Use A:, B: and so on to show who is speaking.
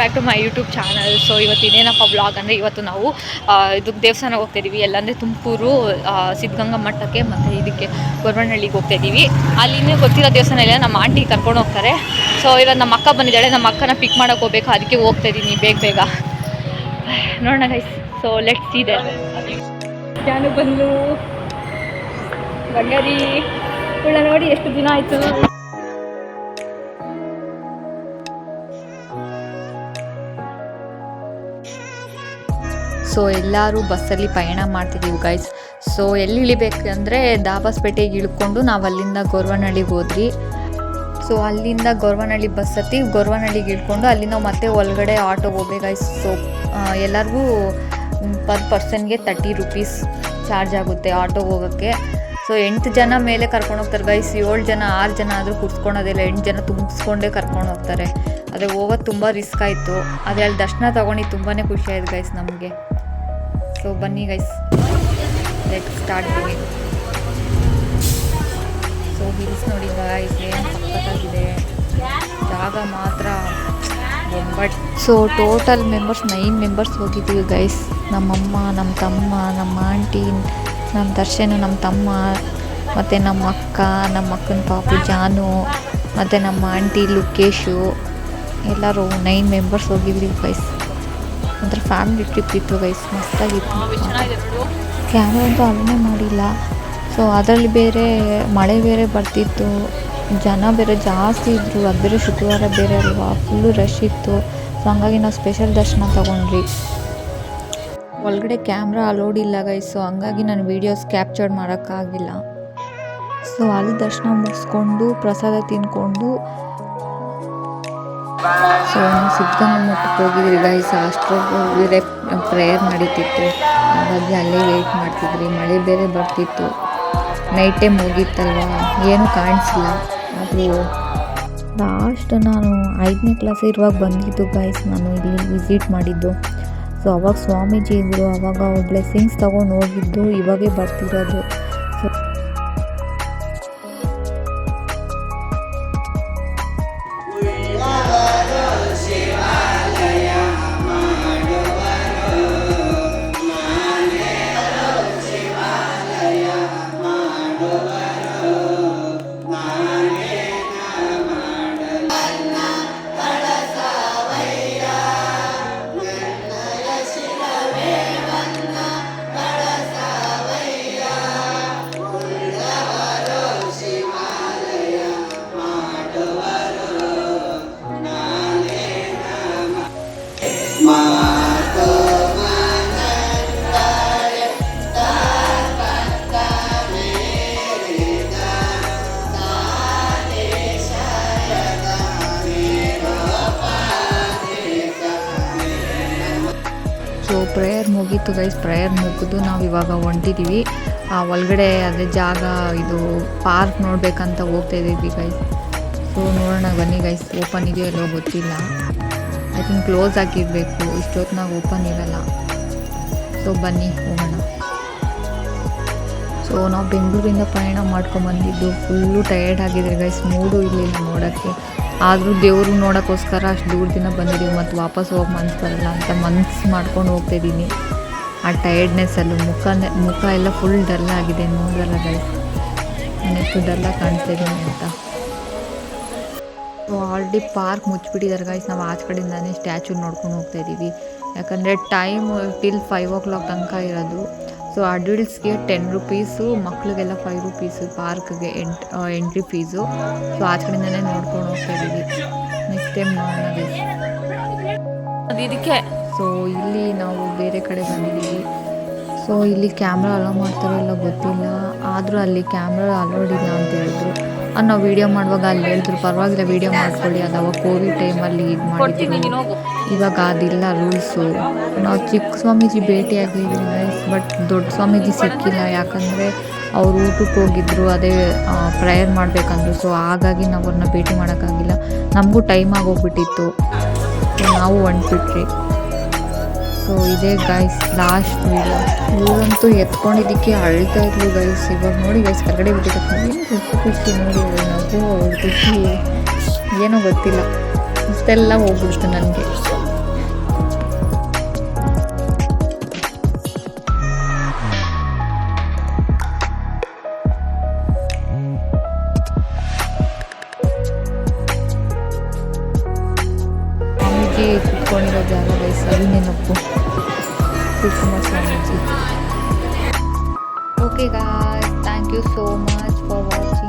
A: Back to my YouTube channel. So ಇವತ್ತು ಇನ್ನೇನಪ್ಪ blog ಅಂದರೆ ಇವತ್ತು ನಾವು ಇದಕ್ಕೆ ದೇವಸ್ಥಾನಕ್ಕೆ ಹೋಗ್ತಾಯಿದ್ದೀವಿ. ಎಲ್ಲಂದರೆ ತುಮಕೂರು ಸಿದ್ಧಗಂಗಾ ಮಠಕ್ಕೆ ಮತ್ತು ಇದಕ್ಕೆ ಗೊರವನಹಳ್ಳಿಗೆ ಹೋಗ್ತಾಯಿದ್ದೀವಿ. ಅಲ್ಲಿ ಇನ್ನೂ ಗೊತ್ತಿರೋ ದೇವಸ್ಥಾನ ಇಲ್ಲ, ನಮ್ಮ ಆಂಟಿ ಕರ್ಕೊಂಡು ಹೋಗ್ತಾರೆ. ಸೊ ಇವತ್ತು ನಮ್ಮ ಅಕ್ಕ ಬಂದಿದ್ದಾಳೆ, ನಮ್ಮ ಅಕ್ಕನ ಪಿಕ್ ಮಾಡೋಕ್ಕೆ ಹೋಗ್ಬೇಕು, ಅದಕ್ಕೆ ಹೋಗ್ತಾಯಿದ್ದೀನಿ ಬೇಗ ನೋಡೋಣ guys. So let's see there. ನಾನು ಬಂದು ಬಂಗಾರಿ ಉಳ್ಳ ನೋಡಿ ಎಷ್ಟು ದಿನ ಆಯಿತು. ಸೊ ಎಲ್ಲರೂ ಬಸ್ಸಲ್ಲಿ ಪಯಣ ಮಾಡ್ತಿದ್ದೀವಿ ಗೈಸ್. ಸೊ ಎಲ್ಲಿ ಇಳಿಬೇಕಂದ್ರೆ ದಾಬಾಸ್ಪೇಟೆಗೆ ಇಳ್ಕೊಂಡು ನಾವು ಅಲ್ಲಿಂದ ಗೊರವನಹಳ್ಳಿಗೆ ಹೋದ್ರಿ. ಸೊ ಅಲ್ಲಿಂದ ಗೊರವನಹಳ್ಳಿ ಬಸ್ ಹತ್ತಿ ಗೊರವನಹಳ್ಳಿಗೆ ಇಳ್ಕೊಂಡು ಅಲ್ಲಿಂದ ಮತ್ತೆ ಒಳಗಡೆ ಆಟೋಗೆ ಹೋಗ್ಬೇಕು ಗೈಸ್. ಸೊ ಎಲ್ಲರಿಗೂ ಪರ್ ಪರ್ಸನ್ಗೆ 30 ರೂಪೀಸ್ ಚಾರ್ಜ್ ಆಗುತ್ತೆ ಆಟೋಗೆ ಹೋಗೋಕ್ಕೆ. ಸೊ 8 ಜನ ಮೇಲೆ ಕರ್ಕೊಂಡು ಹೋಗ್ತಾರೆ ಗೈಸ್. 7 ಜನ 6 ಜನ ಆದರೂ ಕೂರಿಸ್ಕೊಳೋದಿಲ್ಲ, 8 ಜನ ತುಂಬಿಸ್ಕೊಂಡೇ ಕರ್ಕೊಂಡು ಹೋಗ್ತಾರೆ. ಅದೇ ಹೋಗೋದು ತುಂಬ ರಿಸ್ಕ್ ಆಯಿತು. ಅದೇ ಅಲ್ಲಿ ದರ್ಶನ ತೊಗೊಂಡು ತುಂಬಾ ಖುಷಿ ಆಯ್ತು ಗೈಸ್ ನಮಗೆ. ಸೊ ಬನ್ನಿ guys, let start begin. So hills ನೋಡಿ ಗೈಸ್, ಏನು ಸಕ್ಕತ್ತಾಗಿದೆ ಜಾಗ ಮಾತ್ರ but. So total members 9 members ಹೋಗಿದ್ದೀವಿ ಗೈಸ್. ನಮ್ಮಮ್ಮ, ನಮ್ಮ ತಮ್ಮ, ನಮ್ಮ ಆಂಟಿ, ನಮ್ಮ ದರ್ಶನ, ನಮ್ಮ ತಮ್ಮ ಮತ್ತು ನಮ್ಮ ಅಕ್ಕ, ನಮ್ಮ ಅಕ್ಕನ ಪಾಪು ಜಾನು ಮತ್ತು ನಮ್ಮ ಆಂಟಿ ಲುಕೇಶು, ಎಲ್ಲರೂ 9 ಮೆಂಬರ್ಸ್ ಹೋಗಿದ್ವಿ ಗೈಸ್. ಒಂಥರ ಫ್ಯಾಮಿಲಿ ಟ್ರಿಪ್ ಇತ್ತು ಗೈಸ್, ಮಸ್ತಾಗಿತ್ತು. ಕ್ಯಾಮ್ರಾ ಅಂತೂ ಅಲ್ಲೇ ಮಾಡಿಲ್ಲ. ಸೊ ಅದರಲ್ಲಿ ಬೇರೆ ಮಳೆ ಬೇರೆ ಬರ್ತಿತ್ತು, ಜನ ಬೇರೆ ಜಾಸ್ತಿ ಇದ್ದರು. ಅದು ಬೇರೆ ಶುಕ್ರವಾರ ಬೇರೆ ಅಲ್ವಾ, ಫುಲ್ಲು ರಶ್ ಇತ್ತು. ಸೊ ಹಂಗಾಗಿ ನಾವು ಸ್ಪೆಷಲ್ ದರ್ಶನ ತೊಗೊಂಡ್ರಿ. ಒಳಗಡೆ ಕ್ಯಾಮ್ರಾ ಅಲೋಡ್ ಇಲ್ಲ ಗೈಸ್. ಸೊ ಹಂಗಾಗಿ ನಾನು ವೀಡಿಯೋಸ್ ಕ್ಯಾಪ್ಚರ್ ಮಾಡೋಕ್ಕಾಗಿಲ್ಲ. ಸೊ ಅಲ್ಲಿ ದರ್ಶನ ಮುಗಿಸ್ಕೊಂಡು ಪ್ರಸಾದ ತಿಂದ್ಕೊಂಡು ಸೊ ನಾವು ಸಿದ್ಧಗಂಗಾ ಮಠಕ್ಕೆ ಹೋಗಿದ್ರಿ ಗೈಸ್. ಅಷ್ಟೊಂದು ಪ್ರೇಯರ್ ನಡೀತಿತ್ತು, ಹಾಗಾಗಿ ಅಲ್ಲೇ ವೆಯ್ಟ್ ಮಾಡ್ತಿದ್ರಿ. ಮಳೆ ಬೇರೆ ಬರ್ತಿತ್ತು, ನೈಟ್ ಟೈಮ್ ಹೋಗಿತ್ತಲ್ವ, ಏನೂ ಕಾಣಿಸಿಲ್ಲ. ಅದು ಲಾಸ್ಟ್ ನಾನು 5ನೇ ಕ್ಲಾಸ್ ಇರುವಾಗ ಬಂದಿದ್ದು ಗೈಸ್, ನಾನು ಇಲ್ಲಿ ವಿಸಿಟ್ ಮಾಡಿದ್ದು. ಸೊ ಅವಾಗ ಸ್ವಾಮೀಜಿ ಇದ್ದರು, ಅವಾಗ ಬ್ಲೆಸ್ಸಿಂಗ್ಸ್ ತೊಗೊಂಡು ಹೋಗಿದ್ದು, ಇವಾಗೇ ಬರ್ತಿರೋದು. ಸೊ ಪ್ರೇಯರ್ ಮುಗೀತು ಗೈಸ್. ಪ್ರೇಯರ್ ಮುಗಿದು ನಾವು ಇವಾಗ ಹೊಂಟಿದ್ದೀವಿ. ಒಳಗಡೆ ಅದೇ ಜಾಗ ಇದು ಪಾರ್ಕ್ ನೋಡಬೇಕಂತ ಹೋಗ್ತಾಯಿದ್ದೀವಿ ಗೈಸ್. ಸೊ ನೋಡೋಣ ಬನ್ನಿ ಗೈಸ್, ಓಪನ್ ಇದೆಯೋ ಎಲ್ಲೋ ಗೊತ್ತಿಲ್ಲ. ಐ ಥಿಂಕ್ ಕ್ಲೋಸ್ ಆಗಿರಬೇಕು, ಇಷ್ಟೊತ್ತಿನಾಗ ಓಪನ್ ಇರಲ್ಲ. ಸೊ ಬನ್ನಿ ಹೋಗೋಣ. ಸೊ ನಾವು ಬೆಂಗಳೂರಿಂದ ಪ್ರಯಾಣ ಮಾಡ್ಕೊಂಬಂದಿದ್ದು, ಫುಲ್ಲು ಟಯರ್ಡ್ ಆಗಿದ್ರೆ ಗೈಸ್, ಮೂಡು ಇರಲಿಲ್ಲ ನೋಡೋಕ್ಕೆ. ಆದರೂ ದೇವರು ನೋಡೋಕ್ಕೋಸ್ಕರ ಅಷ್ಟು ದೂರದಿಂದ ಬಂದಿದ್ದೀವಿ, ಮತ್ತು ವಾಪಸ್ ಹೋಗಿ ಮನ್ಸು ಬರಲ್ಲ ಅಂತ ಮನ್ಸು ಮಾಡ್ಕೊಂಡು ಹೋಗ್ತಾಯಿದ್ದೀನಿ. ಆ ಟಯರ್ಡ್ನೆಸ್ಸಲ್ಲೂ ಮುಖ ಎಲ್ಲ ಫುಲ್ ಡಲ್ ಆಗಿದೆ, ನೋಡಲ್ಲ ಗೈಸ್, ನಾನು ಎಷ್ಟು ಡಲ್ಲಾಗಿ ಕಾಣಿಸ್ತಾಯಿದ್ದೀನಿ ಅಂತ. ಸೊ ಆಲ್ರೆಡಿ ಪಾರ್ಕ್ ಮುಚ್ಚಿಬಿಟ್ಟಿದ್ದಾರೆ ಗೈಸ್. ನಾವು ಆಚೆ ಕಡೆಯಿಂದಾನೇ ಸ್ಟ್ಯಾಚು ನೋಡ್ಕೊಂಡು ಹೋಗ್ತಾಯಿದ್ದೀವಿ, ಯಾಕಂದರೆ ಟೈಮ್ ಟಿಲ್ 5 o'clock ತನಕ ಇರೋದು. ಸೊ ಅಡಲ್ಟ್ಸ್ಗೆ 10 ರೂಪೀಸು, ಮಕ್ಳಿಗೆಲ್ಲ 5 ರೂಪೀಸು ಪಾರ್ಕ್ಗೆ ಎಂಟ್ರಿ ಫೀಸು. ಸೊ ಆಚೆ ಕಡೆಯಿಂದನೇ ನೋಡ್ಕೊಂಡು ಹೋಗ್ತಾಯಿದ್ದೀವಿ. ನೆಕ್ಸ್ಟ್ ಟೈಮ್ ನೋಡೋಣ ಗೈಸ್ ಅದು ಇದಕ್ಕೆ. ಸೊ ಇಲ್ಲಿ ನಾವು ಬೇರೆ ಕಡೆ ಬಂದಿದ್ದೀವಿ. ಸೊ ಇಲ್ಲಿ ಕ್ಯಾಮ್ರಾ ಅಲೋ ಮಾಡ್ತಾರೋ ಎಲ್ಲ ಗೊತ್ತಿಲ್ಲ, ಆದರೂ ಅಲ್ಲಿ ಕ್ಯಾಮ್ರಾ ಅಲೋಡ್ ಇಲ್ಲ ಅಂತ ಹೇಳಿದ್ರು. ನಾವು ವೀಡಿಯೋ ಮಾಡುವಾಗ ಅಲ್ಲಿ ಹೇಳಿದ್ರು ಪರವಾಗಿಲ್ಲ ವೀಡಿಯೋ ಮಾಡ್ಕೊಳ್ಳಿ, ಅದು ಅವಾಗ ಕೋವಿಡ್ ಟೈಮಲ್ಲಿ ಇದು ಮಾಡಿದ್ವಿ, ಇವಾಗ ಅದಿಲ್ಲ ರೂಲ್ಸು. ನಾವು ಚಿಕ್ಕ ಸ್ವಾಮೀಜಿ ಭೇಟಿಯಾಗಿದ್ವಿ ಗೈಸ್, ಬಟ್ ದೊಡ್ಡ ಸ್ವಾಮೀಜಿ ಸಿಕ್ಕಿಲ್ಲ, ಯಾಕಂದರೆ ಅವರು ಊಟಕ್ಕೆ ಹೋಗಿದ್ರು, ಅದೇ ಪ್ರೇಯರ್ ಮಾಡಬೇಕಂದ್ರು. ಸೊ ಹಾಗಾಗಿ ನಾವು ಅವ್ರನ್ನ ಭೇಟಿ ಮಾಡೋಕ್ಕಾಗಿಲ್ಲ, ನಮಗೂ ಟೈಮ್ ಆಗೋಗ್ಬಿಟ್ಟಿತ್ತು. ಸೊ ನಾವು ಹೊಂಟ್ಬಿಟ್ರಿ. ಸೊ ಇದೇ ಗೈಸ್ ಲಾಸ್ಟ್ ವೀಡಿಯೋ. ಊರಂತೂ ಎತ್ಕೊಂಡಿದ್ದಕ್ಕೆ ಅಳ್ತಾ ಇದ್ಲು ಗೈಸ್. ಇವಾಗ ನೋಡಿ ಗೈಸ್ ಹೊರಗಡೆ ಬಿಟ್ಟಿದ್ದಕ್ಕೆ ಏನು ಖುಷಿ ನೋಡಿ, ನಗು ಖುಷಿ ಏನೋ ಗೊತ್ತಿಲ್ಲ, ಇಷ್ಟೆಲ್ಲ ಹೋಗ್ಬಿಡ್ತು ನನಗೆ. ಕೂತ್ಕೊಂಡಿರೋ ಜಾಗ ಗೈಸ್ ಅವಿನೇನಪ್ಪು Shivakumar Swamiji. Okay guys, thank you so much for watching.